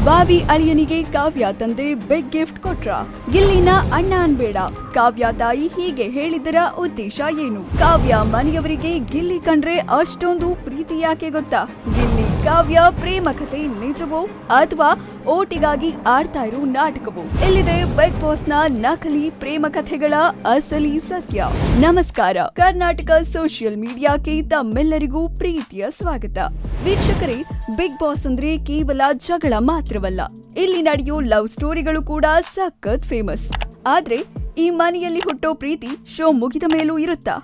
ಬಾವಿ ಅಳಿಯನಿಗೆ ಕಾವ್ಯ ತಂದೆ big gift ಕೊಟ್ರ. ಗಿಲ್ಲಿನ ಅಣ್ಣ ಅನ್ಬೇಡ, ಕಾವ್ಯ ತಾಯಿ ಹೀಗೆ ಹೇಳಿದರ ಉದ್ದೇಶ ಏನು? ಕಾವ್ಯ ಮನೆಯವರಿಗೆ ಗಿಲ್ಲಿ ಕಂಡ್ರೆ ಅಷ್ಟೊಂದು ಪ್ರೀತಿ ಯಾಕೆ ಗೊತ್ತಾ? ಗಿಲ್ಲಿ ಕಾವ್ಯ ಪ್ರೇಮ ಕಥೆ ನಿಜವೋ ಅಥವಾ ಓಟಿಗಾಗಿ ಆಡ್ತಾ ಇರೋ ನಾಟಕವೋ? ಇಲ್ಲಿದೆ ಬಿಗ್ ಬಾಸ್ ನ ನಕಲಿ ಪ್ರೇಮ ಕಥೆಗಳ ಅಸಲಿ ಸತ್ಯ. ನಮಸ್ಕಾರ, ಕರ್ನಾಟಕ ಸೋಷಿಯಲ್ ಮೀಡಿಯಾಕ್ಕೆ ತಮ್ಮೆಲ್ಲರಿಗೂ ಪ್ರೀತಿಯ ಸ್ವಾಗತ. ವೀಕ್ಷಕರೇ, ಬಿಗ್ ಬಾಸ್ ಅಂದ್ರೆ ಕೇವಲ ಜಗಳ ಮಾತ್ರವಲ್ಲ, ಇಲ್ಲಿ ನಡೆಯೋ ಲವ್ ಸ್ಟೋರಿಗಳು ಕೂಡ ಸಖತ್ ಫೇಮಸ್. ಆದ್ರೆ ಈ ಮನೆಯಲ್ಲಿ ಹುಟ್ಟೋ ಪ್ರೀತಿ ಶೋ ಮುಗಿದ ಮೇಲೂ ಇರುತ್ತಾ,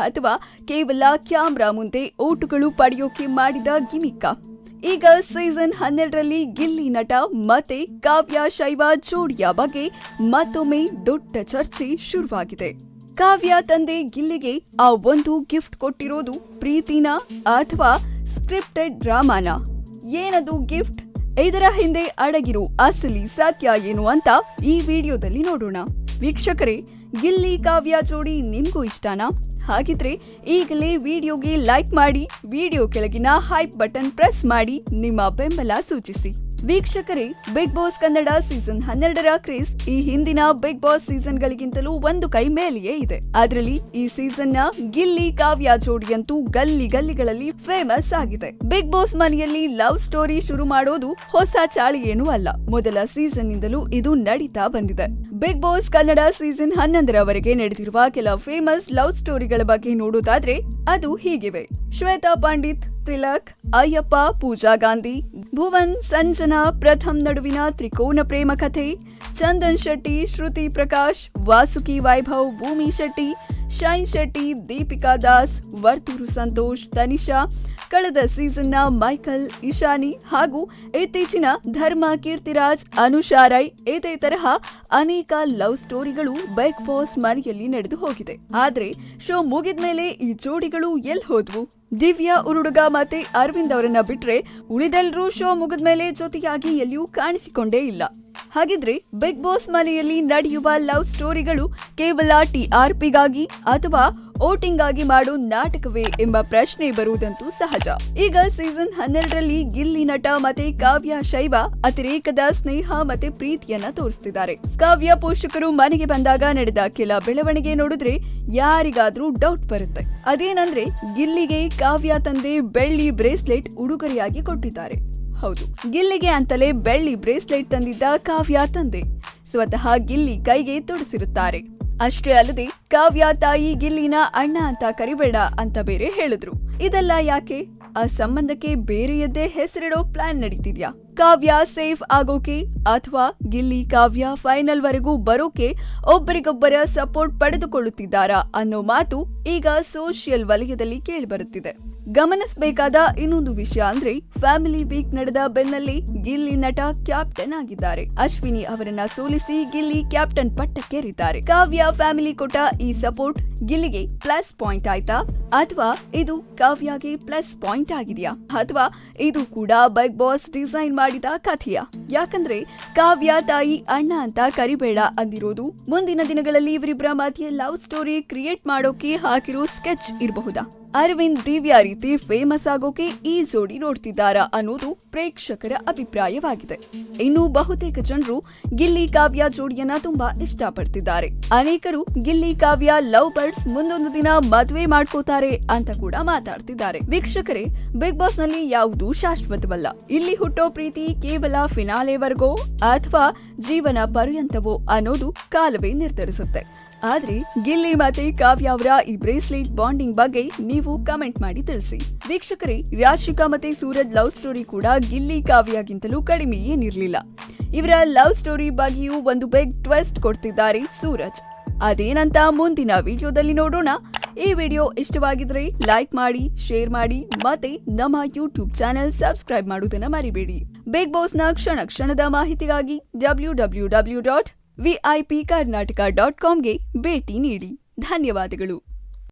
ಅಥವಾ ಕೇವಲ ಕ್ಯಾಮ್ರಾ ಮುಂದೆ ಓಟುಗಳು ಪಡೆಯೋಕೆ ಮಾಡಿದ ಗಿಮಿಕ್ಕ? ಈಗ ಸೀಸನ್ 12ರಲ್ಲಿ ಗಿಲ್ಲಿ ನಟ ಮತ್ತೆ ಕಾವ್ಯ ಶೈವ ಜೋಡಿಯ ಬಗ್ಗೆ ಮತ್ತೊಮ್ಮೆ ದೊಡ್ಡ ಚರ್ಚೆ ಶುರುವಾಗಿದೆ. ಕಾವ್ಯ ತಂದೆ ಗಿಲ್ಲಿಗೆ ಆ ಒಂದು ಗಿಫ್ಟ್ ಕೊಟ್ಟಿರೋದು ಪ್ರೀತಿನ ಅಥವಾ ಸ್ಕ್ರಿಪ್ಟೆಡ್ ಡ್ರಾಮಾನ? ಏನದು ಗಿಫ್ಟ್? ಇದರ ಹಿಂದೆ ಅಡಗಿರೋ ಅಸಲಿ ಸತ್ಯ ಏನು ಅಂತ ಈ ವಿಡಿಯೋದಲ್ಲಿ ನೋಡೋಣ. ವೀಕ್ಷಕರೇ, ಗಿಲ್ಲಿ ಕಾವ್ಯ ಜೋಡಿ ನಿಮ್ಗೂ ಇಷ್ಟನಾ? ಹಾಗಿದ್ರೆ ಈಗಲೇ ವಿಡಿಯೋಗೆ ಲೈಕ್ ಮಾಡಿ, ವಿಡಿಯೋ ಕೆಳಗಿನ ಹೈಪ್ ಬಟನ್ ಪ್ರೆಸ್ ಮಾಡಿ ನಿಮ್ಮ ಬೆಂಬಲ ಸೂಚಿಸಿ. ವೀಕ್ಷಕರೇ, ಬಿಗ್ ಬಾಸ್ ಕನ್ನಡ ಸೀಸನ್ 12ರ ಕ್ರೇಜ್ ಈ ಹಿಂದಿನ ಬಿಗ್ ಬಾಸ್ ಸೀಸನ್ಗಳಿಗಿಂತಲೂ ಒಂದು ಕೈ ಮೇಲೆಯೇ ಇದೆ. ಅದರಲ್ಲಿ ಈ ಸೀಸನ್ನ ಗಿಲ್ಲಿ ಕಾವ್ಯ ಜೋಡಿಯಂತೂ ಗಲ್ಲಿ ಗಲ್ಲಿಗಳಲ್ಲಿ ಫೇಮಸ್ ಆಗಿದೆ. ಬಿಗ್ ಬಾಸ್ ಮನೆಯಲ್ಲಿ ಲವ್ ಸ್ಟೋರಿ ಶುರು ಮಾಡೋದು ಹೊಸ ಚಾಳಿ ಏನೂ ಅಲ್ಲ. ಮೊದಲ ಸೀಸನ್ ನಿಂದಲೂ ಇದು ನಡೀತಾ ಬಂದಿದೆ. ಬಿಗ್ ಬಾಸ್ ಕನ್ನಡ ಸೀಸನ್ 11ರವರೆಗೆ ನಡೆದಿರುವ ಕೆಲ ಫೇಮಸ್ ಲವ್ ಸ್ಟೋರಿಗಳ ಬಗ್ಗೆ ನೋಡೋದಾದ್ರೆ ಅದು ಹೀಗಿವೆ. ಶ್ವೇತಾ ಪಂಡಿತ್, ತಿಲಕ್, ಅಯ್ಯಪ್ಪ, ಪೂಜಾ ಗಾಂಧಿ, ಭುವನ್, ಸಂಜನಾ, ಪ್ರಥಮ್ ನಡುವಿನ ತ್ರಿಕೋನ ಪ್ರೇಮ ಕಥೆ, ಚಂದನ್ ಶೆಟ್ಟಿ, ಶ್ರುತಿ ಪ್ರಕಾಶ್, ವಾಸುಕಿ ವೈಭವ್, ಭೂಮಿ ಶೆಟ್ಟಿ, ಶೈನ್ ಶೆಟ್ಟಿ, ದೀಪಿಕಾ ದಾಸ್, ವರ್ತೂರು ಸಂತೋಷ್, ತನಿಷಾ, ಕಳೆದ ಸೀಸನ್ನ ಮೈಕಲ್, ಇಶಾನಿ ಹಾಗೂ ಇತ್ತೀಚಿನ ಧರ್ಮ, ಕೀರ್ತಿರಾಜ್, ಅನುಷಾ ರೈ, ಇದೇ ತರಹ ಅನೇಕ ಲವ್ ಸ್ಟೋರಿಗಳು ಬಿಗ್ ಬಾಸ್ ಮನೆಯಲ್ಲಿ ನಡೆದು ಹೋಗಿದೆ. ಆದ್ರೆ ಶೋ ಮುಗಿದ್ಮೇಲೆ ಈ ಜೋಡಿಗಳು ಎಲ್ಲಿ ಹೋದ್ವು? ದಿವ್ಯಾ ಉರುಡುಗ ಮತ್ತೆ ಅರವಿಂದ್ ಅವರನ್ನ ಬಿಟ್ರೆ ಉಳಿದೆಲ್ಲರೂ ಶೋ ಮುಗಿದ್ಮೇಲೆ ಜೊತೆಯಾಗಿ ಎಲ್ಲಿಯೂ ಕಾಣಿಸಿಕೊಂಡೇ ಇಲ್ಲ. ಹಾಗಿದ್ರೆ ಬಿಗ್ ಬಾಸ್ ಮನೆಯಲ್ಲಿ ನಡೆಯುವ ಲವ್ ಸ್ಟೋರಿಗಳು ಕೇವಲ TRPಗಾಗಿ ಅಥವಾ ವೋಟಿಂಗ್ ಆಗಿ ಮಾಡೋ ನಾಟಕವೇ ಎಂಬ ಪ್ರಶ್ನೆ ಬರುವುದಂತೂ ಸಹಜ. ಈಗ ಸೀಸನ್ 12ರಲ್ಲಿ ಗಿಲ್ಲಿ ನಟ ಮತ್ತೆ ಕಾವ್ಯ ಶೈವ ಅತಿರೇಕದ ಸ್ನೇಹ ಮತ್ತೆ ಪ್ರೀತಿಯನ್ನ ತೋರಿಸ್ತಿದ್ದಾರೆ. ಕಾವ್ಯ ಪೋಷಕರು ಮನೆಗೆ ಬಂದಾಗ ನಡೆದ ಕೆಲ ಬೆಳವಣಿಗೆ ನೋಡಿದ್ರೆ ಯಾರಿಗಾದ್ರೂ ಡೌಟ್ ಬರುತ್ತೆ. ಅದೇನಂದ್ರೆ ಗಿಲ್ಲಿಗೆ ಕಾವ್ಯ ತಂದೆ ಬೆಳ್ಳಿ ಬ್ರೇಸ್ಲೆಟ್ ಉಡುಗೊರೆಯಾಗಿ ಕೊಟ್ಟಿದ್ದಾರೆ. ಹೌದು, ಗಿಲ್ಲಿಗೆ ಅಂತಲೇ ಬೆಳ್ಳಿ ಬ್ರೇಸ್ಲೆಟ್ ತಂದಿದ್ದ ಕಾವ್ಯ ತಂದೆ ಸ್ವತಃ ಗಿಲ್ಲಿ ಕೈಗೆ ತೊಡಿಸಿರುತ್ತಾರೆ. ಅಷ್ಟೇ ಅಲ್ಲದೆ ಕಾವ್ಯ ತಾಯಿ ಗಿಲ್ಲಿನ ಅಣ್ಣ ಅಂತ ಕರಿಬೇಡ ಅಂತ ಬೇರೆ ಹೇಳಿದ್ರು. ಇದೆಲ್ಲ ಯಾಕೆ? ಆ ಸಂಬಂಧಕ್ಕೆ ಬೇರೆಯದ್ದೇ ಹೆಸರಿಡೋ ಪ್ಲಾನ್ ನಡೀತಿದ್ಯಾ? ಕಾವ್ಯ ಸೇಫ್ ಆಗೋಕೆ ಅಥವಾ ಗಿಲ್ಲಿ ಕಾವ್ಯ ಫೈನಲ್ ವರೆಗೂ ಬರೋಕೆ ಒಬ್ಬರಿಗೊಬ್ಬರ ಸಪೋರ್ಟ್ ಪಡೆದುಕೊಳ್ಳುತ್ತಿದ್ದಾರಾ ಅನ್ನೋ ಮಾತು ಈಗ ಸೋಷಿಯಲ್ ವಲಯದಲ್ಲಿ ಕೇಳಿಬರುತ್ತಿದೆ. ಗಮನಿಸಬೇಕಾದ ಇನ್ನೊಂದು ವಿಷಯ ಅಂದ್ರೆ ಫ್ಯಾಮಿಲಿ ವೀಕ್ ನಡೆದ ಬೆನ್ನಲ್ಲೇ ಗಿಲ್ಲಿ ನಟ ಕ್ಯಾಪ್ಟನ್ ಆಗಿದ್ದಾರೆ. ಅಶ್ವಿನಿ ಅವರನ್ನ ಸೋಲಿಸಿ ಗಿಲ್ಲಿ ಕ್ಯಾಪ್ಟನ್ ಪಟ್ಟಕ್ಕೇರಿದ್ದಾರೆ. ಕಾವ್ಯ ಫ್ಯಾಮಿಲಿ ಕೊಟ್ಟ ಈ ಸಪೋರ್ಟ್ ಗಿಲ್ಲಿಗೆ ಪ್ಲಸ್ ಪಾಯಿಂಟ್ ಆಯ್ತಾ, ಅಥವಾ ಇದು ಕಾವ್ಯಗೆ ಪ್ಲಸ್ ಪಾಯಿಂಟ್ ಆಗಿದೆಯಾ, ಅಥವಾ ಇದು ಕೂಡ ಬಿಗ್ ಬಾಸ್ ಡಿಸೈನ್ ಮಾಡಿದ ಕಥೆಯ? ಯಾಕಂದ್ರೆ ಕಾವ್ಯ ತಾಯಿ ಅಣ್ಣ ಅಂತ ಕರಿಬೇಡ ಅಂದಿರೋದು ಮುಂದಿನ ದಿನಗಳಲ್ಲಿ ಇವರಿಬ್ಬರ ಮಧ್ಯೆ ಲವ್ ಸ್ಟೋರಿ ಕ್ರಿಯೇಟ್ ಮಾಡೋಕೆ ಹಾಕಿರೋ ಸ್ಕೆಚ್ ಇರಬಹುದಾ? ಅರವಿಂದ್ ದಿವ್ಯಾ ರೀತಿ ಫೇಮಸ್ ಆಗೋಕೆ ಈ ಜೋಡಿ ನೋಡ್ತಿದ್ದಾರಾ ಅನ್ನೋದು ಪ್ರೇಕ್ಷಕರ ಅಭಿಪ್ರಾಯವಾಗಿದೆ. ಇನ್ನು ಬಹುತೇಕ ಜನರು ಗಿಲ್ಲಿ ಕಾವ್ಯ ಜೋಡಿಯನ್ನ ತುಂಬಾ ಇಷ್ಟಪಡ್ತಿದ್ದಾರೆ. ಅನೇಕರು ಗಿಲ್ಲಿ ಕಾವ್ಯ ಲವ್ ಬರ್ಡ್ಸ್ ಮುಂದೊಂದು ದಿನ ಮದುವೆ ಮಾಡ್ಕೋತಾರೆ ಅಂತ ಕೂಡ ಮಾತಾಡ್ತಿದ್ದಾರೆ. ವೀಕ್ಷಕರೇ, ಬಿಗ್ ಬಾಸ್ ನಲ್ಲಿ ಯಾವುದೂ ಶಾಶ್ವತವಲ್ಲ. ಇಲ್ಲಿ ಹುಟ್ಟೋ ಪ್ರೀತಿ ಕೇವಲ ಫಿನಾಲೆವರೆಗೋ ಅಥವಾ ಜೀವನ ಪರ್ಯಂತವೋ ಅನ್ನೋದು ಕಾಲವೇ ನಿರ್ಧರಿಸುತ್ತೆ. ಆದ್ರೆ ಗಿಲ್ಲಿ ಮತ್ತೆ ಕಾವ್ಯ ಅವರ ಈ ಬ್ರೇಸ್ಲೆಟ್ ಬಾಂಡಿಂಗ್ ಬಗ್ಗೆ ನೀವು ಕಮೆಂಟ್ ಮಾಡಿ ತಿಳಿಸಿ. ವೀಕ್ಷಕರೇ, ರಾಶಿಕಾ ಮತ್ತೆ ಸೂರಜ್ ಲವ್ ಸ್ಟೋರಿ ಕೂಡ ಗಿಲ್ಲಿ ಕಾವ್ಯಗಿಂತಲೂ ಕಡಿಮೆ ಏನಿರ್ಲಿಲ್ಲ. ಇವರ ಲವ್ ಸ್ಟೋರಿ ಬಗ್ಗೆಯೂ ಒಂದು ಬಿಗ್ ಟ್ವಿಸ್ಟ್ ಕೊಡ್ತಿದ್ದಾರೆ ಸೂರಜ್. ಅದೇನಂತ ಮುಂದಿನ ವಿಡಿಯೋದಲ್ಲಿ ನೋಡೋಣ. ಈ ವಿಡಿಯೋ ಇಷ್ಟವಾಗಿದ್ರೆ ಲೈಕ್ ಮಾಡಿ, ಶೇರ್ ಮಾಡಿ, ಮತ್ತೆ ನಮ್ಮ ಯೂಟ್ಯೂಬ್ ಚಾನೆಲ್ ಸಬ್ಸ್ಕ್ರೈಬ್ ಮಾಡುವುದನ್ನ ಮರಿಬೇಡಿ. ಬಿಗ್ ಬಾಸ್ ನ ಕ್ಷಣ ಕ್ಷಣದ ಮಾಹಿತಿಗಾಗಿ www.vipkarnataka.comಗೆ ಭೇಟಿ ನೀಡಿ. ಧನ್ಯವಾದಗಳು.